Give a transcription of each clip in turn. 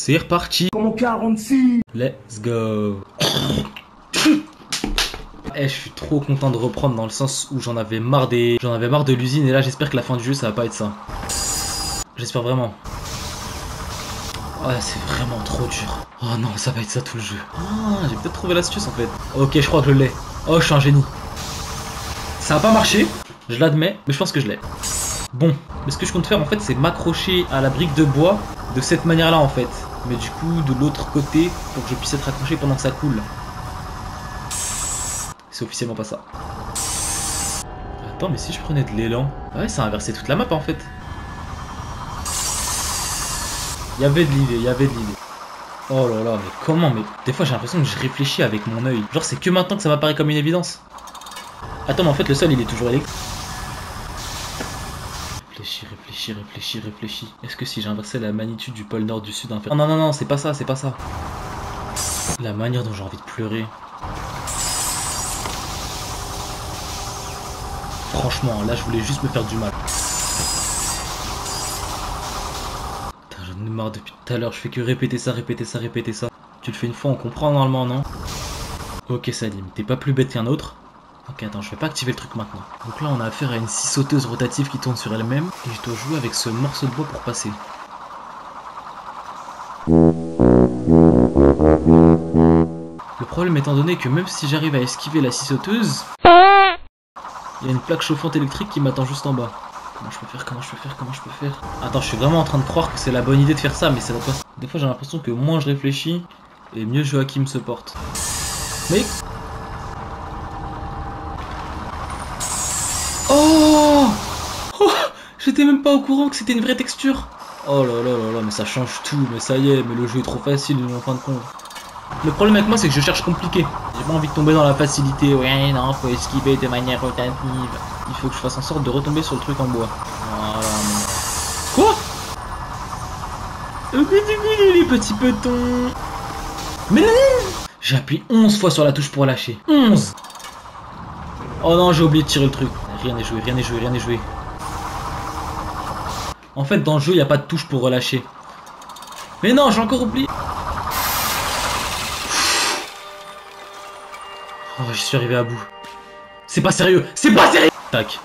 C'est reparti. Comme 46. Let's go. Eh, je suis trop content de reprendre dans le sens où j'en avais marre de l'usine et là j'espère que la fin du jeu ça va pas être ça. J'espère vraiment. Ouais, c'est vraiment trop dur. Oh non, ça va être ça tout le jeu. Ah, j'ai peut-être trouvé l'astuce en fait. Ok, je crois que je l'ai. Oh, je suis un génie. Ça a pas marché, je l'admets, mais je pense que je l'ai. Bon, mais ce que je compte faire en fait c'est m'accrocher à la brique de bois de cette manière là en fait. Mais du coup de l'autre côté pour que je puisse être accroché pendant que ça coule. C'est officiellement pas ça. Attends, mais si je prenais de l'élan... Ouais, ça a inversé toute la map en fait. Il y avait de l'idée, il y avait de l'idée. Oh là là, mais comment? Mais des fois j'ai l'impression que je réfléchis avec mon œil. Genre c'est que maintenant que ça m'apparaît comme une évidence. Attends, mais en fait le sol il est toujours électrique. Réfléchis. Est-ce que si j'inversais la magnitude du pôle nord du sud inférieur... Oh non, non, non, c'est pas ça, c'est pas ça. La manière dont j'ai envie de pleurer. Franchement, là je voulais juste me faire du mal. Putain, j'en ai marre depuis tout à l'heure, je fais que répéter ça. Tu le fais une fois, on comprend normalement, non? Ok Salim, t'es pas plus bête qu'un autre. Ok, attends, je vais pas activer le truc maintenant. Donc là, on a affaire à une scie sauteuse rotative qui tourne sur elle-même. Et je dois jouer avec ce morceau de bois pour passer. Le problème étant donné que même si j'arrive à esquiver la scie sauteuse, il y a une plaque chauffante électrique qui m'attend juste en bas. Comment je peux faire? Attends, je suis vraiment en train de croire que c'est la bonne idée de faire ça, mais ça va pas. Des fois, j'ai l'impression que moins je réfléchis, et mieux Joachim se porte. Mais... Oh, j'étais même pas au courant que c'était une vraie texture. Oh là là là là, mais ça change tout, mais ça y est, mais le jeu est trop facile en fin de compte. Le problème avec moi c'est que je cherche compliqué. J'ai pas envie de tomber dans la facilité. Ouais non, faut esquiver de manière rotative. Il faut que je fasse en sorte de retomber sur le truc en bois. Voilà. Quoi? Les petits petons. Mais non! J'ai appuyé 11 fois sur la touche pour lâcher. 11! Oh non, j'ai oublié de tirer le truc. Rien n'est joué. En fait, dans le jeu, il n'y a pas de touche pour relâcher. Mais non, j'ai encore oublié. Oh, je suis arrivé à bout. C'est pas sérieux. Tac.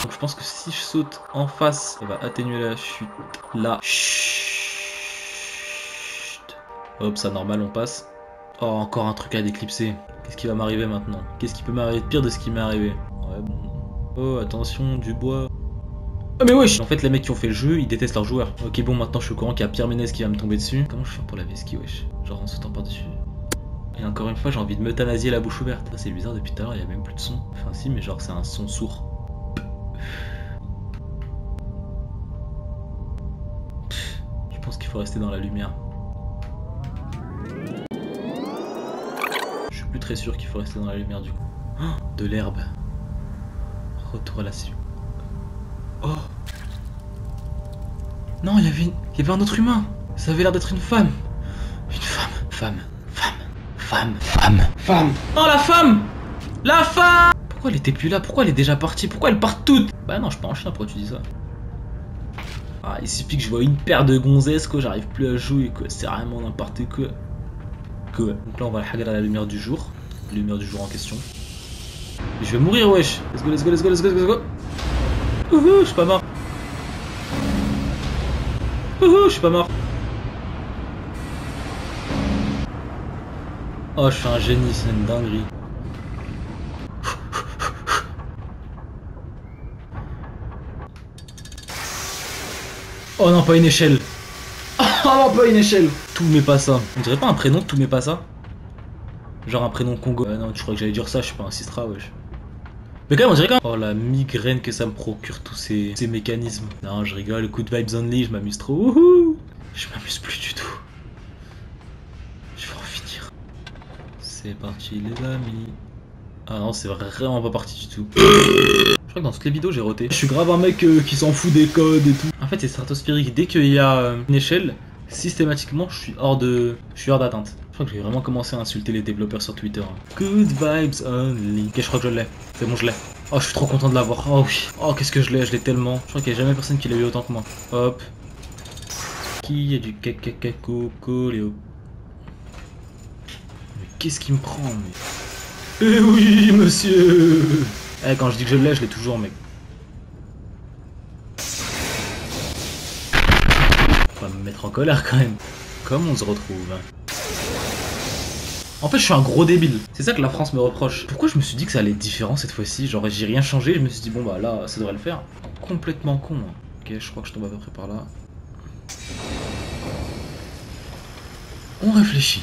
Donc je pense que si je saute en face, ça va atténuer la chute. Là. Chut. Hop, ça normal, on passe. Oh, encore un truc à déclipser. Qu'est-ce qui va m'arriver maintenant? Qu'est-ce qui peut m'arriver de pire de ce qui m'est arrivé? Ouais, bon. Oh, attention, du bois. Ah, mais wesh! En fait, les mecs qui ont fait le jeu, ils détestent leurs joueurs. Ok, bon, maintenant je suis au courant qu'il y a Pierre Ménez qui va me tomber dessus. Comment je fais pour laver ski, wesh? Genre en sautant par-dessus. Et encore une fois, j'ai envie de m'euthanasier la bouche ouverte. Ça, c'est bizarre, depuis tout à l'heure, il y a même plus de son. Enfin, si, mais genre, c'est un son sourd. Je pense qu'il faut rester dans la lumière. Je suis plus très sûr qu'il faut rester dans la lumière du coup. Oh, de l'herbe. Retour à la cible. Oh. Non, il y avait un autre humain. Ça avait l'air d'être une femme. Une femme. Oh, la femme. Pourquoi elle était plus là? Pourquoi elle est déjà partie? Pourquoi elle part toute? Bah non, je suis pas un chien, pourquoi tu dis ça? Ah, il suffit que je vois une paire de gonzesses, quoi, j'arrive plus à jouer, quoi, c'est vraiment n'importe quoi. Donc là, on va la hagar à la lumière du jour. Lumière du jour en question. Et je vais mourir, wesh. Let's go. Ouhou, je suis pas mort. Ouhou, je suis pas mort. Oh, je suis un génie, c'est une dinguerie. Oh non, pas une échelle. Oh non, pas une échelle. Tout mais pas ça. On dirait pas un prénom, tout mais pas ça. Genre un prénom Congo. Non, je crois que j'allais dire ça, je suis pas un Sistra, wesh. Mais quand même, on dirait quand même. Oh, la migraine que ça me procure, tous ces mécanismes. Non, je rigole, coup de vibes only, je m'amuse trop. Wouhou. Je m'amuse plus du tout. Je vais en finir. C'est parti, les amis. Ah non, c'est vraiment pas parti du tout. Je crois que dans toutes les vidéos, j'ai roté. Je suis grave un mec qui s'en fout des codes et tout. En fait, c'est stratosphérique. Dès qu'il y a une échelle, systématiquement, je suis hors d'atteinte. Je crois que j'ai vraiment commencé à insulter les développeurs sur Twitter. Good vibes only. Ok, je crois que je l'ai. C'est bon, je l'ai. Oh, je suis trop content de l'avoir. Oh oui. Oh, qu'est-ce que je l'ai tellement. Je crois qu'il n'y a jamais personne qui l'a eu autant que moi. Hop. Qui a du cacacaco, Léo? Mais qu'est-ce qui me prend, mais... Eh oui, monsieur. Eh, quand je dis que je l'ai toujours, mec. Faut pas me mettre en colère quand même. Comme on se retrouve. En fait, je suis un gros débile. C'est ça que la France me reproche. Pourquoi je me suis dit que ça allait être différent cette fois-ci? Genre, j'ai rien changé. Je me suis dit, bon, bah là, ça devrait le faire. Complètement con. Hein. Ok, je crois que je tombe à peu près par là. On réfléchit.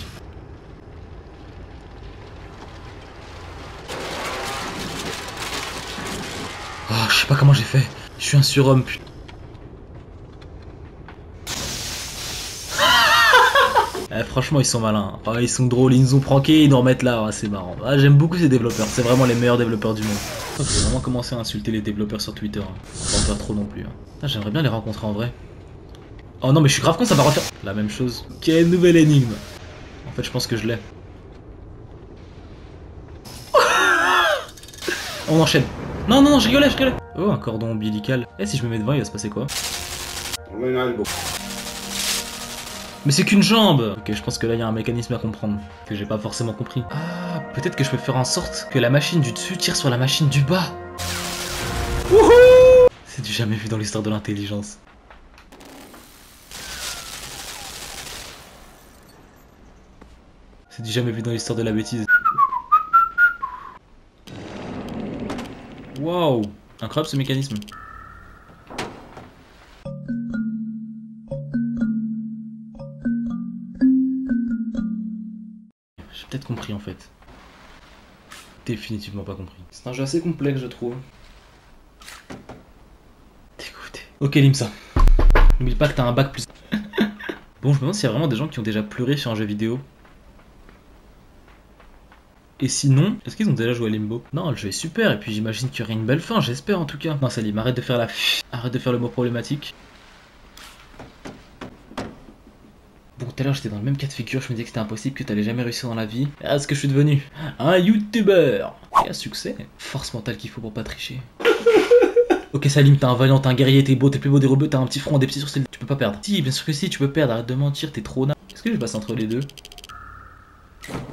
Oh, je sais pas comment j'ai fait. Je suis un surhomme, putain. Eh, franchement, ils sont malins. Enfin, ils sont drôles, ils nous ont pranké, ils nous remettent là. Ah, c'est marrant. Ah, j'aime beaucoup ces développeurs. C'est vraiment les meilleurs développeurs du monde. Je vais vraiment commencer à insulter les développeurs sur Twitter. Hein. Faut pas en faire trop non plus. Hein. Ah, j'aimerais bien les rencontrer en vrai. Oh non, mais je suis grave con, ça va refaire la même chose. Quelle nouvelle énigme. En fait, je pense que je l'ai. On enchaîne. Non, non, non, je rigolais. Oh, un cordon ombilical. Eh, si je me mets devant, il va se passer quoi? Mais c'est qu'une jambe. Ok, je pense que là, il y a un mécanisme à comprendre. Que j'ai pas forcément compris. Ah, peut-être que je peux faire en sorte que la machine du dessus tire sur la machine du bas. Wouhou! C'est du jamais vu dans l'histoire de l'intelligence. C'est du jamais vu dans l'histoire de la bêtise. Waouh! Incroyable ce mécanisme. J'ai peut-être compris en fait. Définitivement pas compris. C'est un jeu assez complexe, je trouve. Dégoûté. Ok, Limsa. N'oublie pas que t'as un bac plus. Bon, je me demande s'il y a vraiment des gens qui ont déjà pleuré sur un jeu vidéo. Et sinon, est-ce qu'ils ont déjà joué à Limbo? Non, le jeu est super, et puis j'imagine qu'il y aurait une belle fin, j'espère en tout cas. Non, Salim, arrête de faire la... Arrête de faire le mot problématique. Bon, tout à l'heure j'étais dans le même cas de figure, je me disais que c'était impossible, que t'allais jamais réussir dans la vie. Et à ce que je suis devenu un youtubeur. Et à succès, force mentale qu'il faut pour pas tricher. Ok Salim, t'es un valiant, t'es un guerrier, t'es beau, t'es plus beau des rebeux, t'as un petit front, des petits sourcils, tu peux pas perdre. Si, bien sûr que si, tu peux perdre, arrête de mentir, t'es trop nain. Est-ce que je passe entre les deux?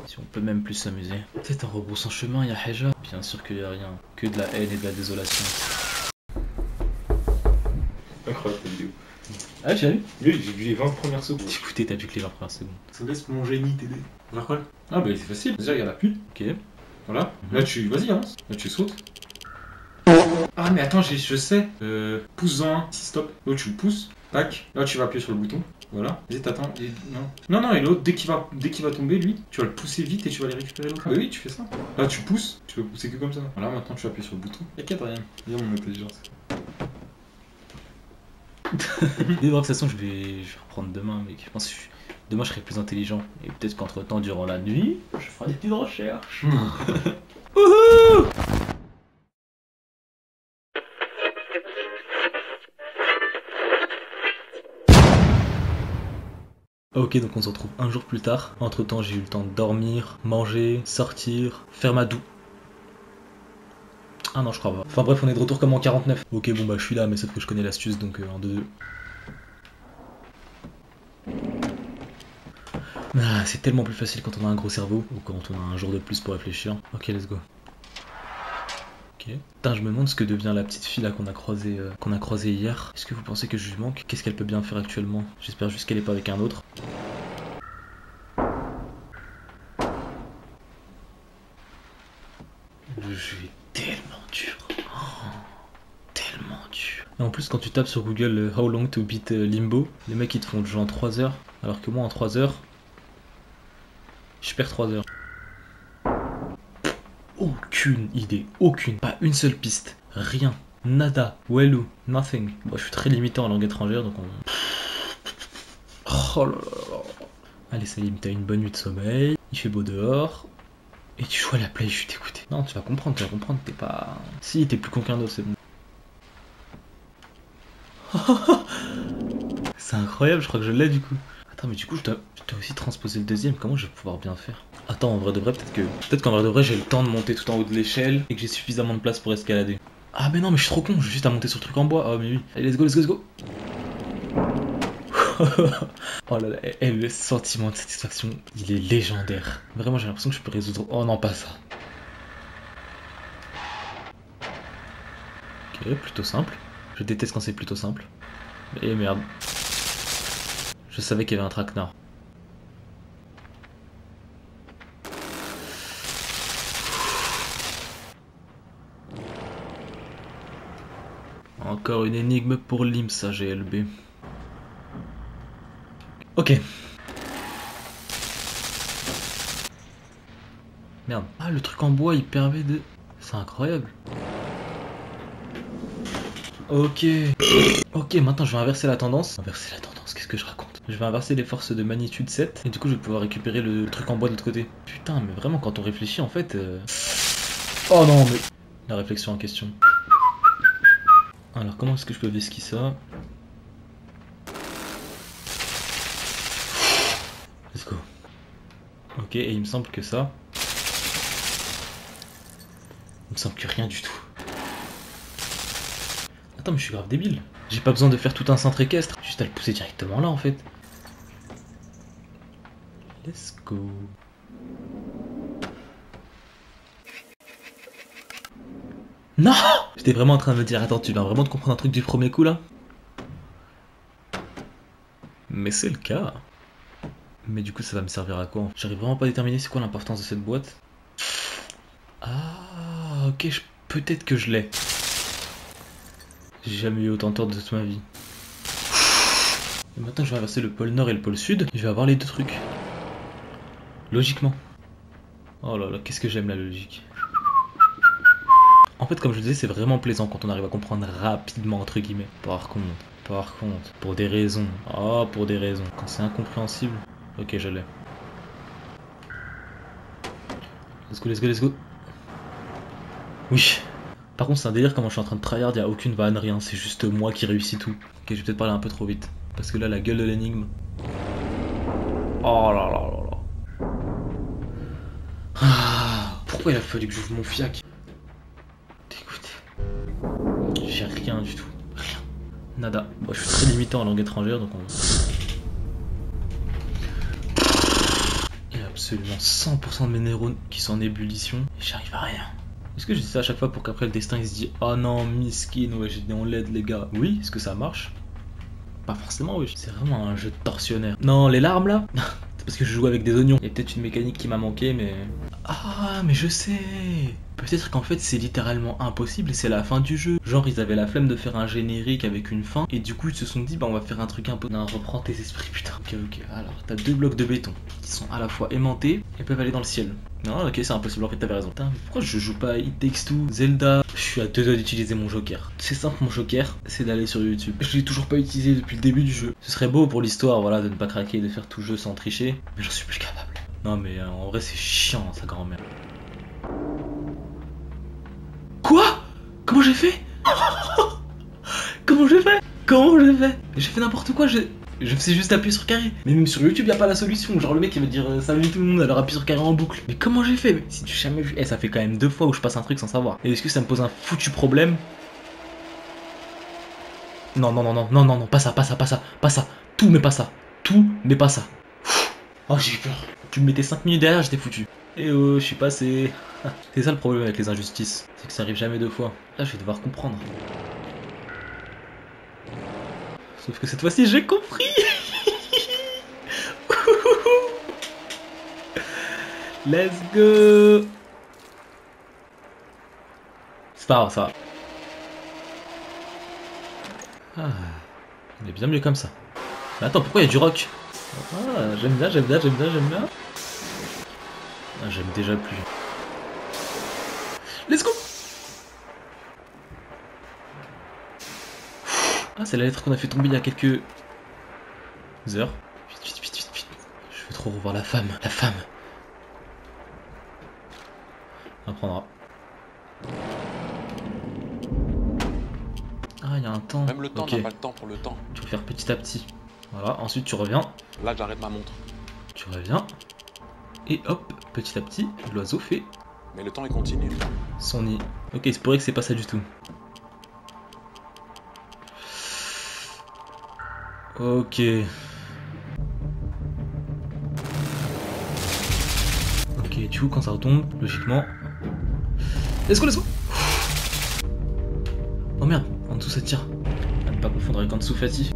Si on peut même plus s'amuser. Peut-être en rebroussant chemin, il y a Heja. Bien sûr qu'il y a rien, que de la haine et de la désolation. Incroyable ta vidéo. Ah, tu as vu? Oui, j'ai vu les 20 premières secondes. Écoutez, t'as vu que les 20 premières secondes. Ça laisse mon génie t'aider. Voir quoi? Ah bah c'est facile. Déjà, il y a la pute. Ok. Voilà. Là, tu. Vas-y, avance. Là, tu sautes. Ah, mais attends, je sais. Pousse-en un. Si stop. L'autre, tu le pousses. Tac. Là, tu vas appuyer sur le bouton. Voilà. Vas-y, t'attends. Et... Non. Non, non, et l'autre, dès qu'il va tomber, lui, tu vas le pousser vite et tu vas aller récupérer l'autre. Ah, oui, tu fais ça. Là, tu pousses. Tu peux pousser que comme ça. Voilà, maintenant, tu appuies sur le bouton. Y'a qu'à rien. Viens, mon intelligence. De toute façon, je vais reprendre demain, mec. Je pense que demain, je serai plus intelligent. Et peut-être qu'entre temps, durant la nuit, je ferai des petites recherches. Wouhou! Ok, donc on se retrouve un jour plus tard. Entre temps, j'ai eu le temps de dormir, manger, sortir, faire ma douche. Ah non, je crois pas. Enfin bref, on est de retour comme en 49. Ok, bon bah je suis là, mais sauf que je connais l'astuce, donc en 2-2. Ah, c'est tellement plus facile quand on a un gros cerveau, ou quand on a un jour de plus pour réfléchir. Ok, let's go. Ok. Putain, je me demande ce que devient la petite fille là qu'on a croisée hier. Est-ce que vous pensez que je lui manque? Qu'est-ce qu'elle peut bien faire actuellement? J'espère juste qu'elle est pas avec un autre. Le jeu est tellement dur. Oh, tellement dur. Et en plus, quand tu tapes sur Google How long to beat Limbo, les mecs ils te font le jeu en 3 heures. Alors que moi en 3 heures, je perds 3 heures. Aucune idée, aucune, pas une seule piste, rien, nada, wellu, nothing. Bon, je suis très limité en langue étrangère donc on... Oh là là là. Allez Salim, t'as une bonne nuit de sommeil, il fait beau dehors, et tu joues à la play, je suis dégoûté. Non, tu vas comprendre, t'es pas... Si, t'es plus con qu'un autre, c'est bon. C'est incroyable, je crois que je l'ai du coup. Attends, mais du coup, je dois aussi transposer le deuxième, comment je vais pouvoir bien faire? Attends, en vrai de vrai, peut-être qu'en vrai de vrai, j'ai le temps de monter tout en haut de l'échelle et que j'ai suffisamment de place pour escalader. Ah mais non, mais je suis trop con, j'ai juste à monter sur le truc en bois. Ah mais oui. Allez, let's go, let's go, let's go. Oh là là, le sentiment de satisfaction, il est légendaire. Vraiment, j'ai l'impression que je peux résoudre... Oh non, pas ça. Ok, plutôt simple. Je déteste quand c'est plutôt simple. Et merde. Je savais qu'il y avait un traquenard. Encore une énigme pour l'IMSA GLB. Ok. Merde. Ah, le truc en bois, il permet de... C'est incroyable. Ok. Ok, maintenant je vais inverser la tendance. Inverser la tendance, qu'est-ce que je raconte? Je vais inverser les forces de magnitude 7. Et du coup, je vais pouvoir récupérer le truc en bois de l'autre côté. Putain, mais vraiment, quand on réfléchit, en fait... Oh non, mais... La réflexion en question. Alors, comment est-ce que je peux vesquiller ça? Let's go. Ok, et il me semble que ça... Il me semble que rien du tout. Attends, mais je suis grave débile. J'ai pas besoin de faire tout un centre équestre. Juste à le pousser directement là, en fait. Let's go. Non! J'étais vraiment en train de me dire, attends, tu viens vraiment de comprendre un truc du premier coup, là? Mais c'est le cas. Mais du coup, ça va me servir à quoi? J'arrive vraiment pas à déterminer c'est quoi l'importance de cette boîte. Ah, ok, peut-être que je l'ai. J'ai jamais eu autant tort de toute ma vie. Et maintenant, je vais inverser le pôle nord et le pôle sud. Je vais avoir les deux trucs. Logiquement. Oh là là, qu'est-ce que j'aime la logique. En fait, comme je le disais, c'est vraiment plaisant quand on arrive à comprendre rapidement, entre guillemets. Par contre, pour des raisons. Oh, pour des raisons. Quand c'est incompréhensible. Ok, je l'ai. Let's go, let's go, let's go. Oui. Par contre, c'est un délire comment je suis en train de tryhard, y a aucune vanne, rien. C'est juste moi qui réussis tout. Ok, je vais peut-être parler un peu trop vite. Parce que là, la gueule de l'énigme. Oh là là là là. Ah, pourquoi il a fallu que j'ouvre mon fiac? Dégoûté. J'ai rien du tout. Rien. Nada. Bon, je suis très limité en langue étrangère, donc on... Il y a absolument 100% de mes neurones qui sont en ébullition. Et j'arrive à rien. Est-ce que je dis ça à chaque fois pour qu'après le destin il se dit oh non, miskin, ouais, j'ai dit on l'aide les gars. Oui, est-ce que ça marche? Pas forcément, oui. C'est vraiment un jeu de tortionnaire. Non, les larmes là? C'est parce que je joue avec des oignons. Il y a peut-être une mécanique qui m'a manqué, mais... Ah, mais je sais. Peut-être qu'en fait c'est littéralement impossible et c'est la fin du jeu. Genre ils avaient la flemme de faire un générique avec une fin et du coup ils se sont dit bah on va faire un truc un peu... Non, reprends tes esprits putain. Ok, alors t'as deux blocs de béton qui sont à la fois aimantés et peuvent aller dans le ciel. Non, ok, c'est impossible, en fait t'avais raison. Putain, mais pourquoi je joue pas à It Takes Two, Zelda? Je suis à deux doigts d'utiliser mon joker. C'est simple, mon joker, c'est d'aller sur YouTube. Je l'ai toujours pas utilisé depuis le début du jeu. Ce serait beau pour l'histoire, voilà, de ne pas craquer et de faire tout jeu sans tricher, mais j'en suis plus capable. Non mais en vrai c'est chiant sa grand-mère. Quoi? Comment j'ai fait? Comment j'ai fait? J'ai fait n'importe quoi, je sais juste appuyer sur carré. Mais même sur YouTube, y a pas la solution. Genre le mec il va dire salut tout le monde, alors appuie sur carré en boucle. Mais comment j'ai fait? Si tu jamais vu. Ça fait quand même 2 fois où je passe un truc sans savoir. Et est-ce que ça me pose un foutu problème? Non, pas ça. Tout mais pas ça. Oh j'ai eu peur. Tu me mettais 5 minutes derrière, j'étais foutu. Et oh, je suis passé. C'est ça le problème avec les injustices. C'est que ça arrive jamais 2 fois. Là je vais devoir comprendre. Sauf que cette fois-ci j'ai compris. Let's go. C'est pas grave, ça va. Ah, il est bien mieux comme ça. Mais attends, pourquoi il y a du rock? Ah, j'aime bien. Ah, j'aime déjà plus. Let's go. Ah, c'est la lettre qu'on a fait tomber il y a quelques heures. Vite. Je veux trop revoir la femme. On prendra. Ah, il y a un temps. Même le temps, on n'a pas le temps pour le temps. Tu vas faire petit à petit. Voilà, ensuite tu reviens. Là, j'arrête ma montre. Tu reviens. Et hop, petit à petit, l'oiseau fait Mais le temps est continu. son nid. Ok, c'est pourrait que c'est pas ça du tout. Ok. Ok, du coup quand ça retombe, logiquement... Let's go, let's go. Oh merde, en dessous ça tire. À ne pas confondre avec en dessous Fatih.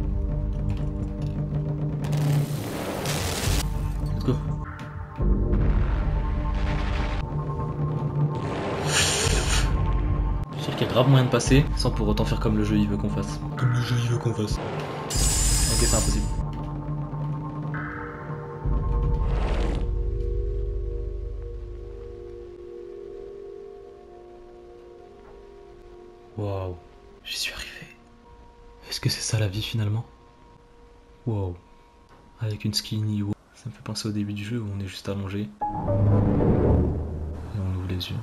Let's go. Je sais qu'il y a grave moyen de passer sans pour autant faire comme le jeu il veut qu'on fasse. Comme le jeu il veut qu'on fasse. Ok, c'est impossible. Waouh, j'y suis arrivé. Est-ce que c'est ça la vie finalement? Waouh. Avec une skinny, wow. Ça me fait penser au début du jeu où on est juste allongé. Et on ouvre les yeux.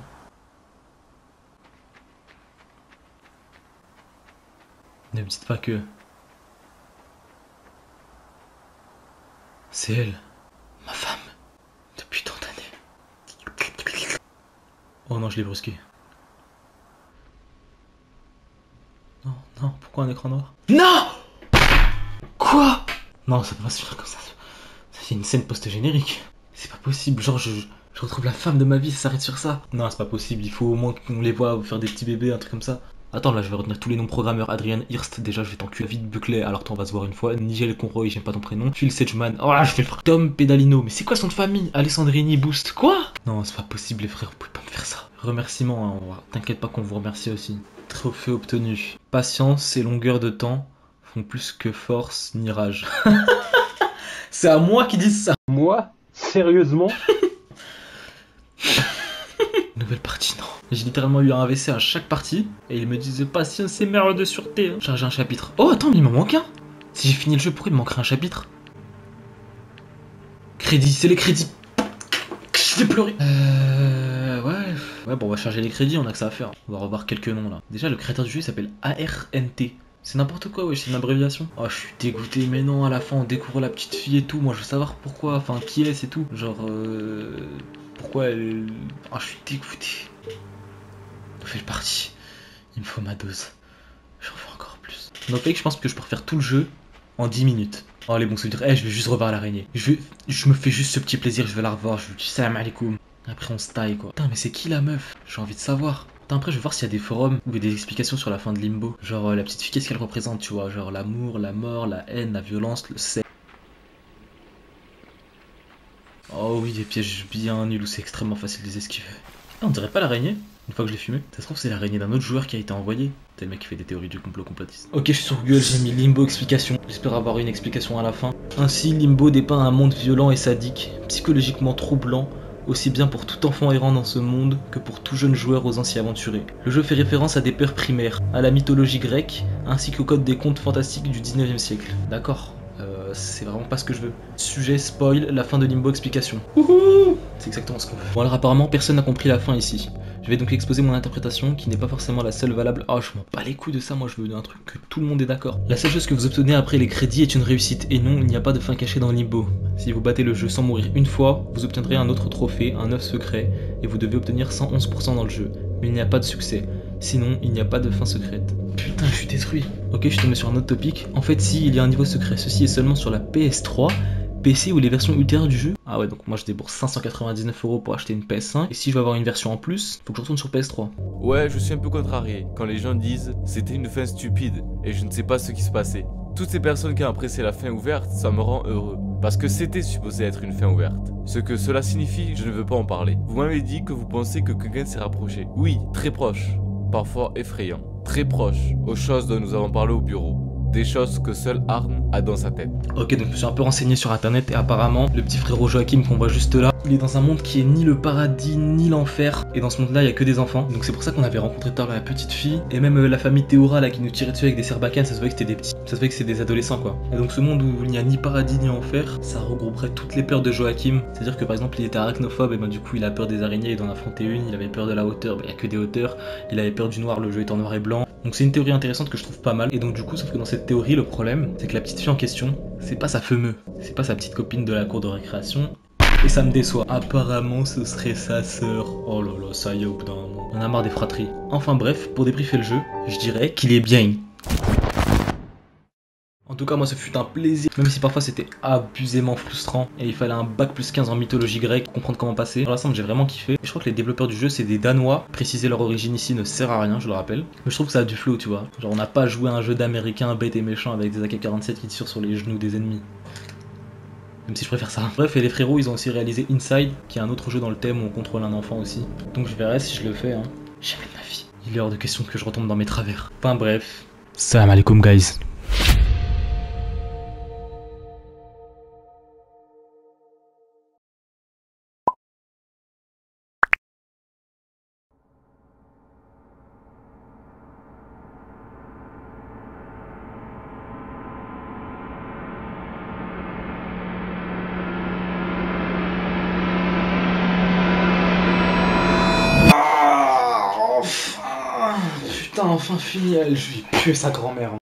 Ne me dites pas que... C'est elle, ma femme, depuis tant d'années. Oh non, je l'ai brusqué. Non, non, pourquoi un écran noir? Non! Quoi? Non, ça peut pas se faire comme ça. C'est une scène post-générique. C'est pas possible, genre je retrouve la femme de ma vie, ça s'arrête sur ça. Non, c'est pas possible, il faut au moins qu'on les voit faire des petits bébés, un truc comme ça. Attends, là je vais retenir tous les noms programmeurs. Adrian Hirst, déjà je vais t'enculer. David Buckley, alors toi on va se voir une fois. Nigel Conroy, j'aime pas ton prénom. Phil Sedgman, oh là je vais le faire. Tom Pedalino, mais c'est quoi son de famille? Alessandrini Boost, quoi? Non, c'est pas possible les frères, vous pouvez pas me faire ça. Remerciements, hein, t'inquiète pas qu'on vous remercie aussi. Trophée obtenu. Patience et longueur de temps font plus que force ni rage. C'est à moi qui disent ça. Moi? Sérieusement? Nouvelle partie, non. J'ai littéralement eu un AVC à chaque partie et ils me disaient patience et merde de sûreté. Charger un chapitre. Oh attends, mais il m'en manque un. Si j'ai fini le jeu, pourquoi il me manquerait un chapitre? Crédit, c'est les crédits. Je vais pleurer. Ouais, bon, on va charger les crédits, on a que ça à faire. On va revoir quelques noms là. Déjà, le créateur du jeu il s'appelle ARNT. C'est n'importe quoi, ouais, c'est une abréviation. Oh, je suis dégoûté, mais non, à la fin on découvre la petite fille et tout. Moi je veux savoir pourquoi, enfin qui est, c'est tout. Genre, pourquoi elle. Oh, je suis dégoûté. Nouvelle partie. Il me faut ma dose. J'en veux encore plus. Donc, je pense que je peux refaire tout le jeu en 10 minutes. Oh, les bons souvenirs. Je vais juste revoir l'araignée. Je me fais juste ce petit plaisir, je vais la revoir. Je lui dis salam alaikum. Après, on se taille quoi. Putain, mais c'est qui la meuf? J'ai envie de savoir. Après, je vais voir s'il y a des forums ou des explications sur la fin de Limbo. Genre, la petite fille, qu'est-ce qu'elle représente, tu vois? Genre, l'amour, la mort, la haine, la violence, le sexe. Oh oui, des pièges bien nuls où c'est extrêmement facile de les esquiver. Ah, on dirait pas l'araignée, une fois que je l'ai fumé. Ça se trouve, c'est l'araignée d'un autre joueur qui a été envoyé. C'est le mec qui fait des théories du complot complotiste. Ok, je suis sur Google, j'ai mis Limbo explication. J'espère avoir une explication à la fin. Ainsi, Limbo dépeint un monde violent et sadique, psychologiquement troublant, aussi bien pour tout enfant errant dans ce monde que pour tout jeune joueur osant s'y aventurer. Le jeu fait référence à des peurs primaires, à la mythologie grecque, ainsi qu'au code des contes fantastiques du 19e siècle. D'accord, c'est vraiment pas ce que je veux. Sujet spoil, la fin de Limbo explication. Wouhou! C'est exactement ce qu'on veut. Bon alors apparemment personne n'a compris la fin ici. Je vais donc exposer mon interprétation qui n'est pas forcément la seule valable. Oh, je m'en bats les couilles de ça, moi je veux un truc que tout le monde est d'accord. La seule chose que vous obtenez après les crédits est une réussite, et non, il n'y a pas de fin cachée dans Limbo. Si vous battez le jeu sans mourir une fois, vous obtiendrez un autre trophée, un œuf secret, et vous devez obtenir 111% dans le jeu. Mais il n'y a pas de succès, sinon il n'y a pas de fin secrète. Putain, je suis détruit. Ok, je suis tombé sur un autre topic. En fait, si, il y a un niveau secret, ceci est seulement sur la PS3, PC ou les versions ultérieures du jeu. Ah ouais, donc moi je débourse 599 € pour acheter une PS5. Et si je veux avoir une version en plus, faut que je retourne sur PS3. Ouais, je suis un peu contrarié quand les gens disent c'était une fin stupide et je ne sais pas ce qui se passait. Toutes ces personnes qui ont apprécié la fin ouverte, ça me rend heureux. Parce que c'était supposé être une fin ouverte. Ce que cela signifie, je ne veux pas en parler. Vous m'avez dit que vous pensez que quelqu'un s'est rapproché. Oui, très proche. Parfois effrayant. Très proche aux choses dont nous avons parlé au bureau. Des choses que seul Arn a dans sa tête. Ok, donc je me suis un peu renseigné sur internet et apparemment, le petit frérot Joachim qu'on voit juste là, il est dans un monde qui est ni le paradis ni l'enfer. Et dans ce monde-là, il y a que des enfants. Donc c'est pour ça qu'on avait rencontré tout à l'heure la petite fille. Et même la famille Théora là qui nous tirait dessus avec des serbacanes, ça se voyait que c'était des petits. Ça se voyait que c'était des adolescents quoi. Et donc ce monde où il n'y a ni paradis ni enfer, ça regrouperait toutes les peurs de Joachim. C'est-à-dire que par exemple, il était arachnophobe et ben du coup, il a peur des araignées, il doit en affronter une. Il avait peur de la hauteur, il n'y a que des hauteurs. Il avait peur du noir, le jeu est en noir et blanc. Donc c'est une théorie intéressante que je trouve pas mal. Et donc du coup, sauf que dans cette théorie, le problème, c'est que la petite fille en question, c'est pas sa fameuse, c'est pas sa petite copine de la cour de récréation. Et ça me déçoit. Apparemment, ce serait sa sœur. Oh là là, ça y est, au bout d'un moment. On en a marre des fratries. Enfin bref, pour débriefer le jeu, je dirais qu'il est bien. En tout cas, moi, ce fut un plaisir, même si parfois c'était abusément frustrant et il fallait un bac plus 15 en mythologie grecque pour comprendre comment passer. Dans l'ensemble, j'ai vraiment kiffé. Et je crois que les développeurs du jeu, c'est des Danois. Préciser leur origine ici ne sert à rien, je le rappelle. Mais je trouve que ça a du flow, tu vois. Genre, on n'a pas joué à un jeu d'américain bête et méchant avec des AK-47 qui tirent sur les genoux des ennemis. Même si je préfère ça. Bref, et les frérots, ils ont aussi réalisé Inside, qui est un autre jeu dans le thème où on contrôle un enfant aussi. Donc je verrai si je le fais, hein. Jamais de ma vie. Il est hors de question que je retombe dans mes travers. Enfin bref. Salam alaikum, guys. Putain, enfin fini, elle, je lui pue sa grand-mère.